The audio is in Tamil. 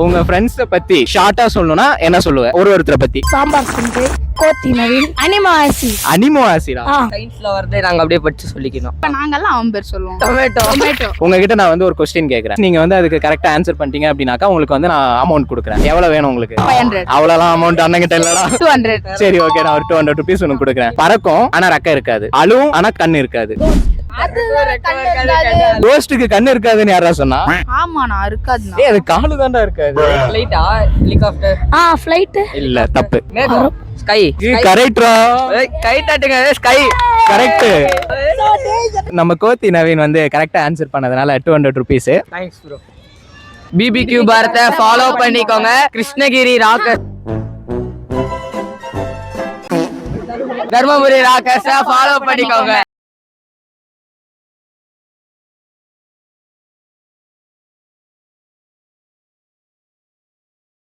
உங்க ஃப்ரெண்ட்ஸ பத்தி ஷார்ட்டா சொல்லணும்னா என்ன சொல்லுவ? ஒருத்தரை பத்தி. சாம்பார் செஞ்சு கோத்தி நவீன் அனிமா ஆசிட். அனிமோ ஆசிடா? சயின்ஸ்ல வரதே நாங்க அப்படியே படிச்சு சொல்லிக்கணும். நாங்கெல்லாம் அவன் பேர் சொல்லுவோம். டொமேட்டோ. உங்ககிட்ட நான் வந்து ஒரு கொஸ்டின் கேக்குறேன். நீங்க வந்து அதுக்கு கரெக்டா ஆன்சர் பண்ணிட்டீங்க அப்படின்னாக்கா உங்களுக்கு வந்து நான் அமௌண்ட் கொடுக்குறேன். எவ்வளவு வேணும் உங்களுக்கு? 500. அவ்வளவுலாம் அமௌண்ட் அண்ணன் கிட்ட இல்லடா. 200. சரி ஓகே, நான் ஒரு 200 rupees உனக்கு கொடுக்குறேன். பறக்கும் ஆனா ரெக்க இருக்காது, அழுவும் ஆனா கண்ணு இருக்காது. கோஸ்டுக்கு கண்ணு இருக்காதுன்னு யாரா சொன்னா? ஆமா நான் இருக்காதுண்ணா. அது காலு தான்டா இருக்காது. ஃளைட்டா? ஹெலிகாப்டர்? ஃளைட் இல்ல, தப்பு. ஸ்கை. கரெக்ட்ரா. கை தட்டுங்க. Sky correct. நம்ம கோத்தி நவீன் வந்து கரெக்டா ஆன்சர் பண்ணதுனால 200 rupees. Thanks bro. பிபிக்யூ பாரத்தை ஃபாலோ பண்ணிக்கோங்க. கிருஷ்ணகிரி ராக்கர்ஸ், தர்மபுரி ராக்கர்ஸை ஃபாலோ பண்ணிக்கோங்க.